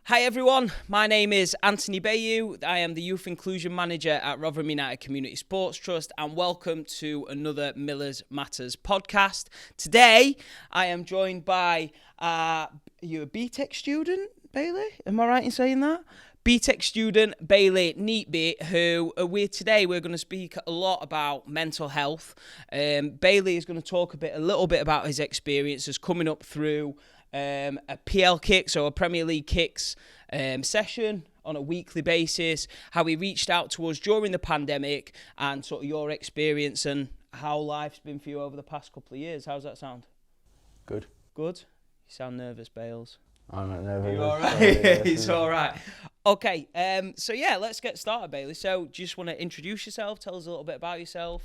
Hi everyone, my name is Anthony Bayu. I am the Youth Inclusion Manager at Rotherham United Community Sports Trust, and welcome to another Millers Matters podcast. Today I am joined by, you're a BTEC student, Bailey? Am I right in saying that? BTEC student Bailey Neatby, who we're going to speak a lot about mental health. Bailey is going to talk a little bit about his experiences coming up through a PL Kicks, or a Premier League Kicks session on a weekly basis, how he reached out to us during the pandemic, and sort of your experience and how life's been for you over the past couple of years. How's that sound? Good. Good? You sound nervous, Bales. I'm not nervous. You all right? He's all right. Okay, so let's get started, Bailey. So, do you just want to introduce yourself? Tell us a little bit about yourself.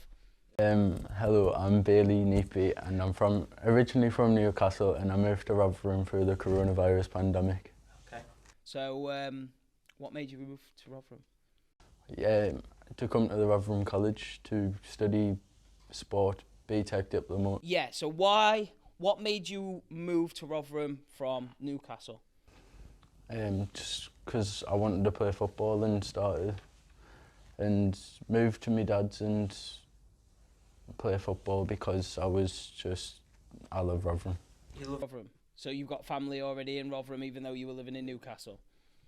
Hello, I'm Bailey Neatby, and I'm originally from Newcastle, and I moved to Rotherham through the coronavirus pandemic. Okay. So, what made you move to Rotherham? Yeah, to come to the Rotherham College to study sport, BTEC diploma. Yeah. So, what made you move to Rotherham from Newcastle? Just because I wanted to play football and moved to my dad's and play football because I love Rotherham. You love Rotherham. So you've got family already in Rotherham, even though you were living in Newcastle?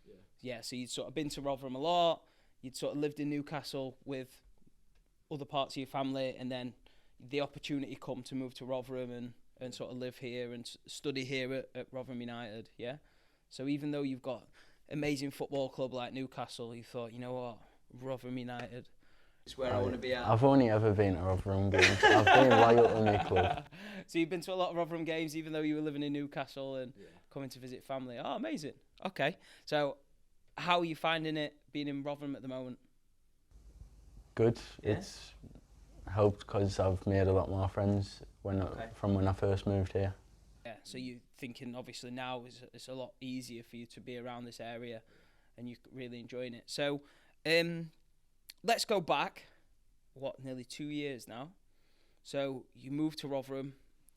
Yeah. Yeah, so you'd sort of been to Rotherham a lot, you'd sort of lived in Newcastle with other parts of your family, and then the opportunity come to move to Rotherham and sort of live here and study here at Rotherham United, yeah? So even though you've got amazing football club like Newcastle, you thought, you know what, Rotherham United, it's where I want to be at. I've only ever been to Rotherham games. I've been loyal to my club. So you've been to a lot of Rotherham games, even though you were living in Newcastle and coming to visit family. Oh, amazing. Okay. So how are you finding it being in Rotherham at the moment? Good. Yeah? It's helped because I've made a lot more friends from when I first moved here. Yeah. So you're thinking, obviously, now it's a lot easier for you to be around this area and you're really enjoying it. So, let's go back, nearly 2 years now. So you moved to Rotherham.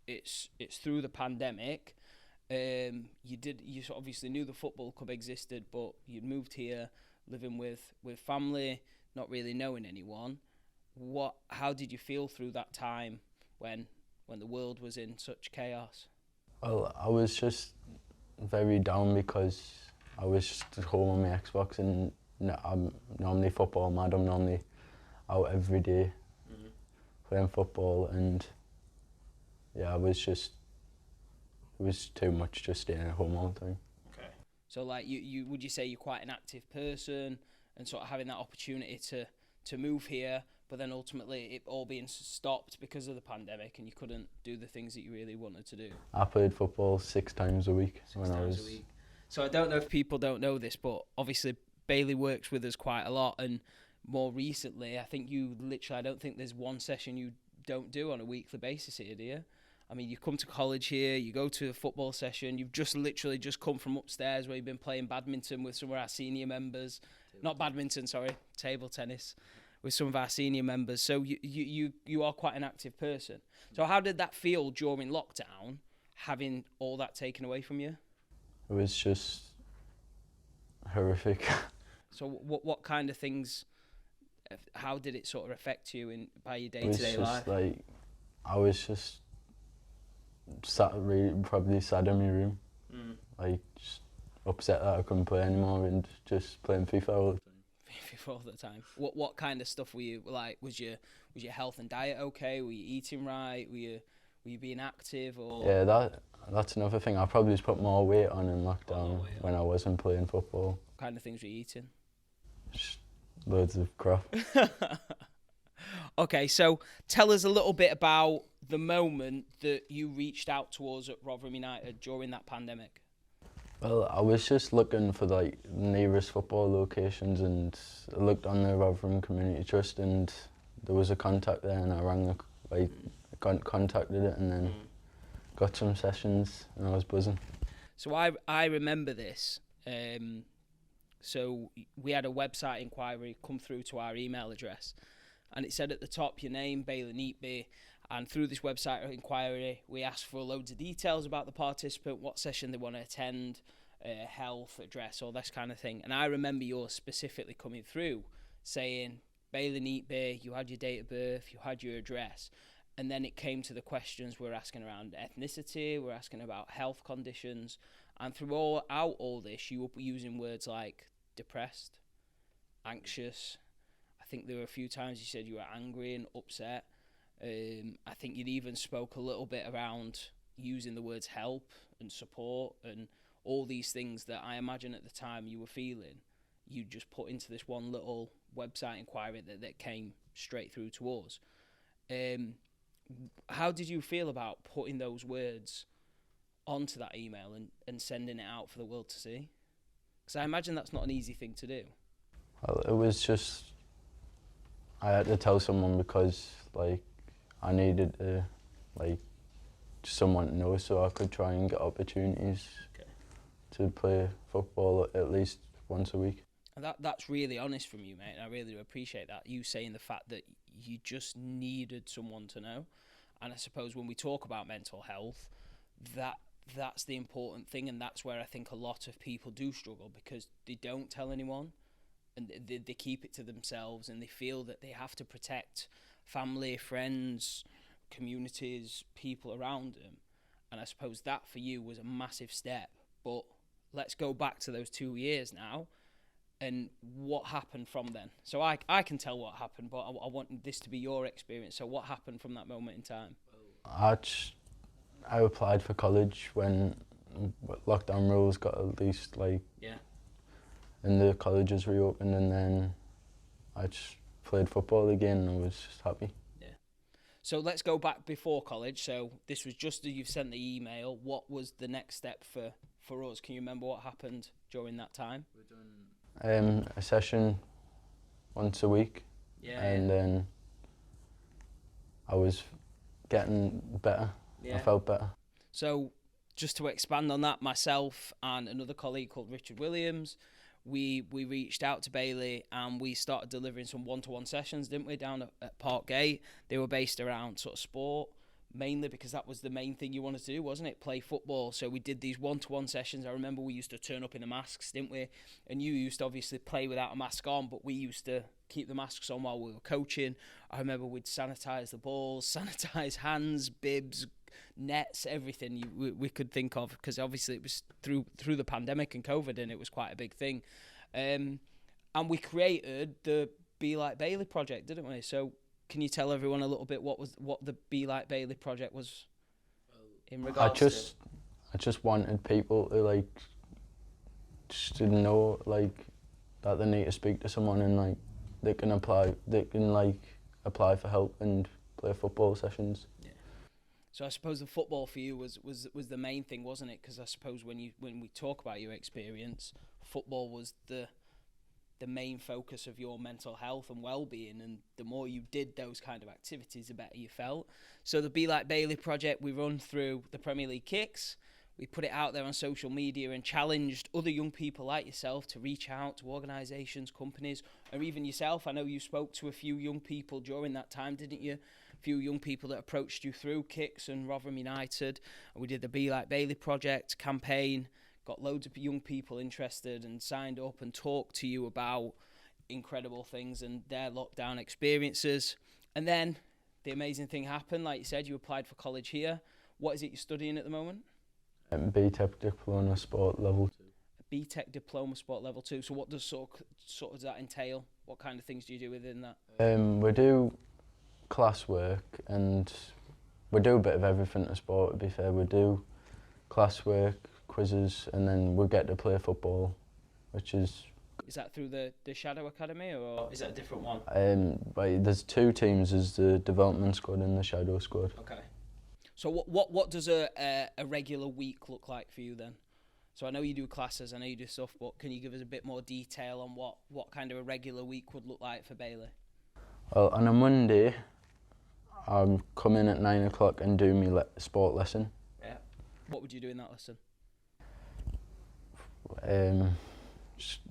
It's through the pandemic. You obviously knew the football club existed, but you'd moved here, living with family, not really knowing anyone. How did you feel through that time when the world was in such chaos? Well, I was just very down because I was just at home on my Xbox, and I'm normally football mad. I'm normally out every day playing football, and it was too much just staying at home all the time. Okay. So like you would you say you're quite an active person and sort of having that opportunity to move here, but then ultimately it all being stopped because of the pandemic and you couldn't do the things that you really wanted to do? I played football 6 times a week when I was... a week. So I don't know if people don't know this, but obviously Bailey works with us quite a lot, and more recently, I don't think there's one session you don't do on a weekly basis here, do you? I mean, you come to college here, you go to a football session, you've just literally come from upstairs where you've been playing badminton with some of our senior members. Table tennis with some of our senior members. So you are quite an active person. So how did that feel during lockdown, having all that taken away from you? It was just horrific. So what kind of things, how did it sort of affect you by your day-to-day life? I was just probably sad in my room. Just upset that I couldn't play anymore and just playing FIFA all the time. FIFA all the time. What kind of stuff were you like? Was your health and diet okay? Were you eating right? Were you being active? Or yeah, that's another thing. I probably just put more weight on in lockdown when I wasn't playing football. What kind of things were you eating? Just loads of crap. Okay, so tell us a little bit about the moment that you reached out to us at Rotherham United during that pandemic. Well, I was just looking for nearest football locations, and I looked on the Rotherham Community Trust, and there was a contact there, and I contacted it, and then got some sessions, and I was buzzing. So I remember this. So we had a website inquiry come through to our email address, and it said at the top your name, Bailey Neatby, and through this website inquiry we asked for loads of details about the participant, what session they want to attend, health, address, all this kind of thing. And I remember yours specifically coming through saying, Bailey Neatby, you had your date of birth, you had your address. And then it came to the questions we're asking around ethnicity, we're asking about health conditions. And throughout all this, you were using words like depressed, anxious. I think there were a few times you said you were angry and upset. I think you'd even spoke a little bit around using the words help and support and all these things that I imagine at the time you were feeling. You just put into this one little website inquiry that came straight through to us. How did you feel about putting those words onto that email and sending it out for the world to see? Because I imagine that's not an easy thing to do. Well, it was just, I had to tell someone because like I needed to, like, someone to know so I could try and get opportunities to play football at least once a week. And that's really honest from you, mate. I really do appreciate that. You saying the fact that you just needed someone to know. And I suppose when we talk about mental health, that's the important thing, and that's where I think a lot of people do struggle because they don't tell anyone and they keep it to themselves and they feel that they have to protect family, friends, communities, people around them. And I suppose that for you was a massive step. But let's go back to those 2 years now and what happened from then. So I can tell what happened, but I want this to be your experience. So what happened from that moment in time? I applied for college when lockdown rules got at least and the colleges reopened, and then I just played football again and I was just happy. Yeah. So let's go back before college. So this was just as you've sent the email. What was the next step for us? Can you remember what happened during that time? A session once a week, and then I was getting better. I felt better. So just to expand on that, myself and another colleague called Richard Williams, we reached out to Bailey and we started delivering some one-to-one sessions, didn't we, down at Parkgate. They were based around sort of sport, mainly because that was the main thing you wanted to do, wasn't it? Play football. So we did these one-to-one sessions. I remember we used to turn up in the masks, didn't we? And you used to obviously play without a mask on, but we used to keep the masks on while we were coaching. I remember we'd sanitise the balls, sanitise hands, bibs, nets, everything we could think of, because obviously it was through the pandemic and COVID, and it was quite a big thing. And we created the Be Like Bailey project, didn't we? So can you tell everyone a little bit what the Be Like Bailey project was in regards to? I just wanted people to just to know that they need to speak to someone and they can apply for help and play football sessions. Yeah. So I suppose the football for you was the main thing, wasn't it? Because I suppose when we talk about your experience, football was the main focus of your mental health and well-being, and the more you did those kind of activities, the better you felt. So the Be Like Bailey project we run through the Premier League Kicks. We put it out there on social media and challenged other young people like yourself to reach out to organisations, companies, or even yourself. I know you spoke to a few young people during that time, didn't you? A few young people that approached you through Kicks and Rotherham United. We did the Be Like Bailey project campaign, got loads of young people interested and signed up and talked to you about incredible things and their lockdown experiences. And then the amazing thing happened. Like you said, you applied for college here. What is it you're studying at the moment? BTEC Diploma Sport Level 2. BTEC Diploma Sport Level 2. So what does sort of does that entail? What kind of things do you do within that? We do class work and we do a bit of everything to sport, to be fair. We do class work, quizzes, and then we get to play football, which is... Is that through the Shadow Academy, or is that a different one? There's two teams, there's the development squad and the Shadow squad. Okay. So what does a regular week look like for you then? So I know you do classes, I know you do stuff, but can you give us a bit more detail on what kind of a regular week would look like for Bailey? Well, on a Monday, I'm coming at 9 o'clock and do my sport lesson. Yeah. What would you do in that lesson?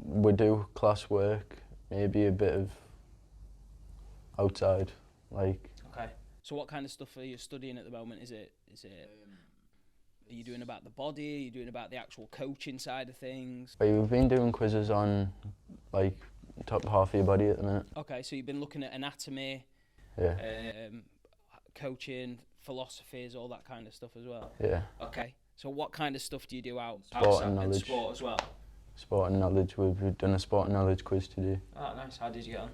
We do class work, maybe a bit of outside, Okay. So what kind of stuff are you studying at the moment? Are you doing about the body? Are you doing about the actual coaching side of things? We've been doing quizzes on like top half of your body at the minute. Okay, so you've been looking at anatomy, Yeah. coaching, philosophies, all that kind of stuff as well. Yeah. Okay, so what kind of stuff do you do outside Sport and knowledge. sport as well? Sport and knowledge. We've done a sport and knowledge quiz today. Oh, nice. How did you get on?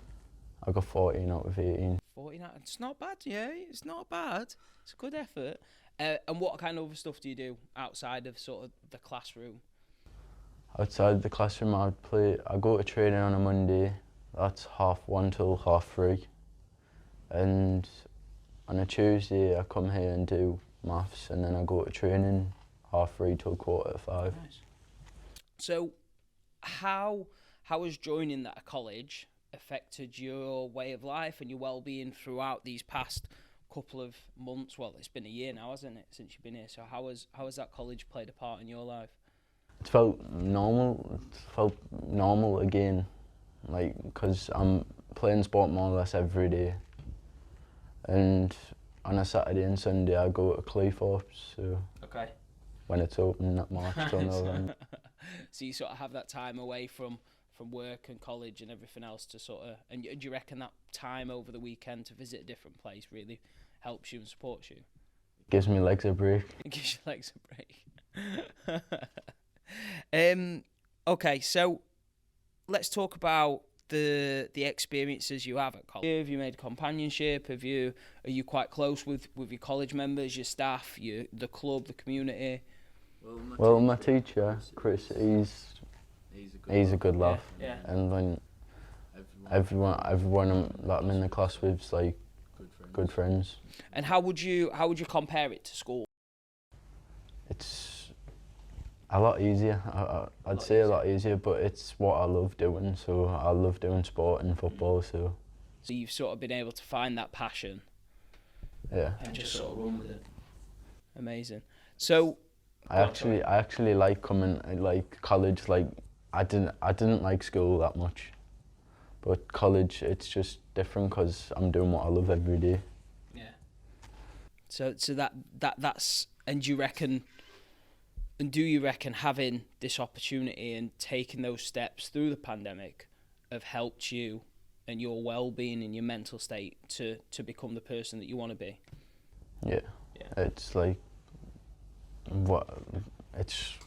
I got 14 out of 18. 49. It's not bad, yeah. It's not bad. It's a good effort. And what kind of other stuff do you do outside of sort of the classroom? Outside the classroom, I go to training on a Monday. That's 1:30 till 3:30. And on a Tuesday, I come here and do maths, and then I go to training 3:30 till 4:45. Nice. So, how has joining that college affected your way of life and your well-being throughout these past couple of months? Well, it's been a year now, hasn't it, since you've been here? So how has that college played a part in your life? It felt normal. It felt normal again, like, because I'm playing sport more or less every day. And on a Saturday and Sunday, I go to Cleethorpes. So Okay. when it's open, not March till November. So you sort of have that time away from work and college and everything else to sort of, and do you reckon that time over the weekend to visit a different place really helps you and supports you? Gives me legs a break. It gives your legs a break. Okay, so let's talk about the experiences you have at college. Have you made companionship? Are you quite close with your college members, your staff, the club, the community? Well, my teacher, Chris, he's a good laugh. Yeah. And then everyone that I'm in the class with's like good friends. And how would you compare it to school? It's a lot easier. I'd say a lot easier, but it's what I love doing. So I love doing sport and football. So you've sort of been able to find that passion. Yeah. And just sort of run with it. Amazing. So I actually like coming like college. Like I didn't like school that much, but college it's just different because I'm doing what I love every day. Yeah. So that's and do you reckon having this opportunity and taking those steps through the pandemic have helped you and your well-being and your mental state to become the person that you want to be? Yeah. It's like it's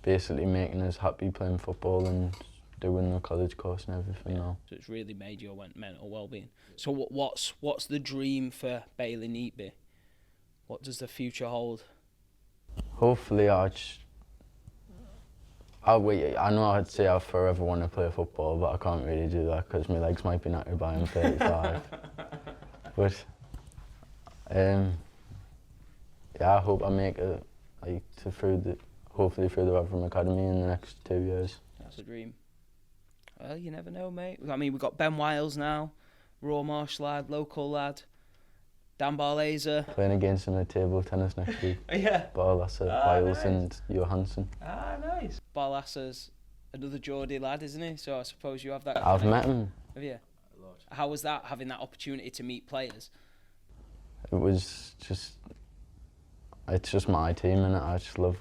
basically making us happy playing football and doing the college course and everything now. So it's really made your mental well-being. So what's the dream for Bailey Neatby? What does the future hold? Hopefully I know I'd say I forever want to play football, but I can't really do that because my legs might be knackered by I'm 35. But I hope I make it hopefully through the Rotherham Academy in the next 2 years. That's a dream. Well, you never know, mate. I mean, we've got Ben Wiles now, Raw Marsh lad, local lad, Dan Barlaser. Playing against him at table tennis next week. Yeah. Barlaser, Wiles nice. And Johansson. Ah, nice. Barlaser's another Geordie lad, isn't he? So I suppose you have that. I've met him. Have you? A lot. How was that, having that opportunity to meet players? It was it's just my team, and I just love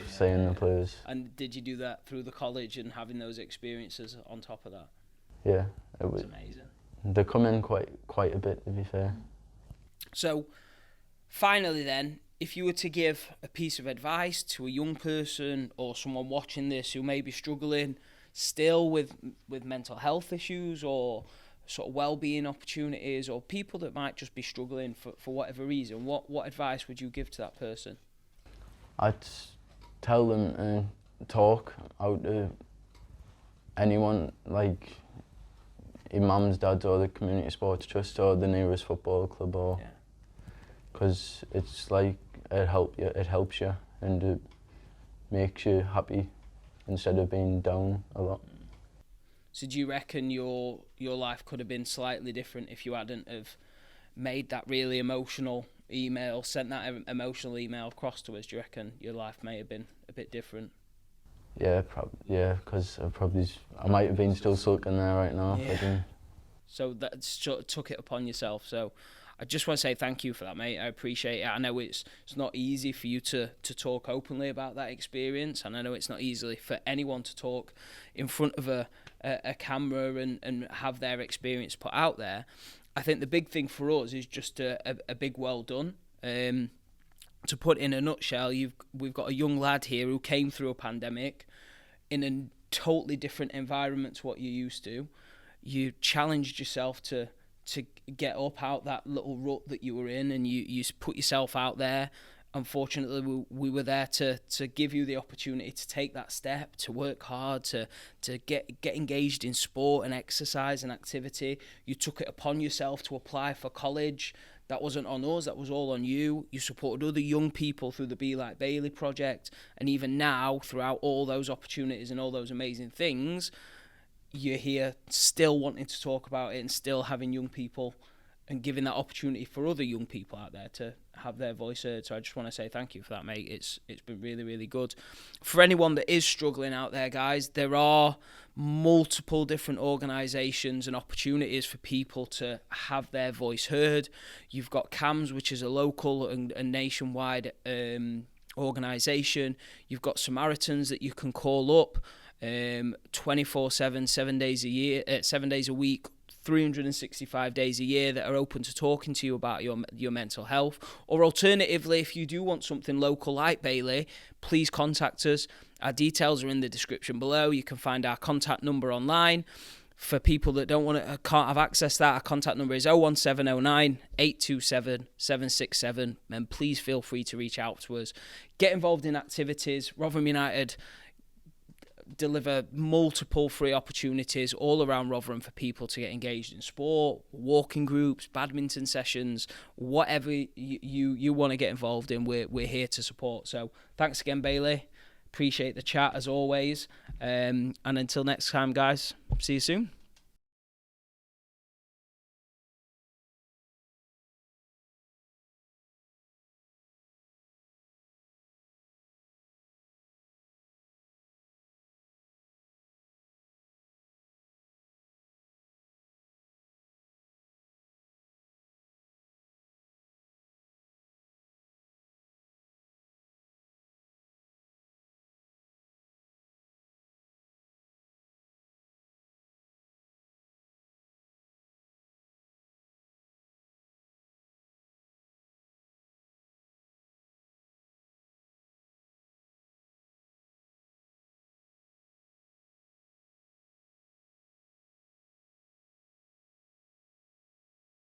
seeing the players. And did you do that through the college and having those experiences on top of that? Yeah, it was amazing. They come in quite a bit, to be fair. So, finally then, if you were to give a piece of advice to a young person or someone watching this who may be struggling still with mental health issues or sort of well-being opportunities, or people that might just be struggling for whatever reason, what advice would you give to that person? I'd tell them to talk out to anyone, like your mums, dads, or the community sports trust, or the nearest football club, or because it's like it helps you and it makes you happy instead of being down a lot. So do you reckon your life could have been slightly different if you hadn't have made that really emotional email, sent that emotional email across to us? Do you reckon your life may have been a bit different? Yeah, because I might have been still sulking there right now. Yeah. So that sort of took it upon yourself. So I just want to say thank you for that, mate. I appreciate it. I know it's not easy for you to talk openly about that experience, and I know it's not easy for anyone to talk in front of a camera and have their experience put out there. I think the big thing for us is just a big well done. To put in a nutshell, we've got a young lad here who came through a pandemic in a totally different environment to what you're used to. You challenged yourself to get up out that little rut that you were in, and you put yourself out there. Unfortunately, we were there to give you the opportunity to take that step, to work hard, to get engaged in sport and exercise and activity. You took it upon yourself to apply for college. That wasn't on us, that was all on you. You supported other young people through the Be Like Bailey project. And even now, throughout all those opportunities and all those amazing things, you're here still wanting to talk about it and still having young people and giving that opportunity for other young people out there to have their voice heard. So I just want to say thank you for that, mate. It's been really, really good. For anyone that is struggling out there, guys, there are multiple different organisations and opportunities for people to have their voice heard. You've got CAMS, which is a local and nationwide organisation. You've got Samaritans that you can call up 24/7, 7 days a year, 7 days a week, 365 days a year, that are open to talking to you about your mental health. Or alternatively, if you do want something local like Bailey, please contact us. Our details are in the description below. You can find our contact number online. For people that can't have access to that, our contact number is 01709 827 767, and please feel free to reach out to us. Get involved in activities. Rotherham United deliver multiple free opportunities all around Rotherham for people to get engaged in sport, walking groups, badminton sessions, whatever you want to get involved in, we're here to support. So thanks again, Bailey. Appreciate the chat as always. And until next time, guys, see you soon.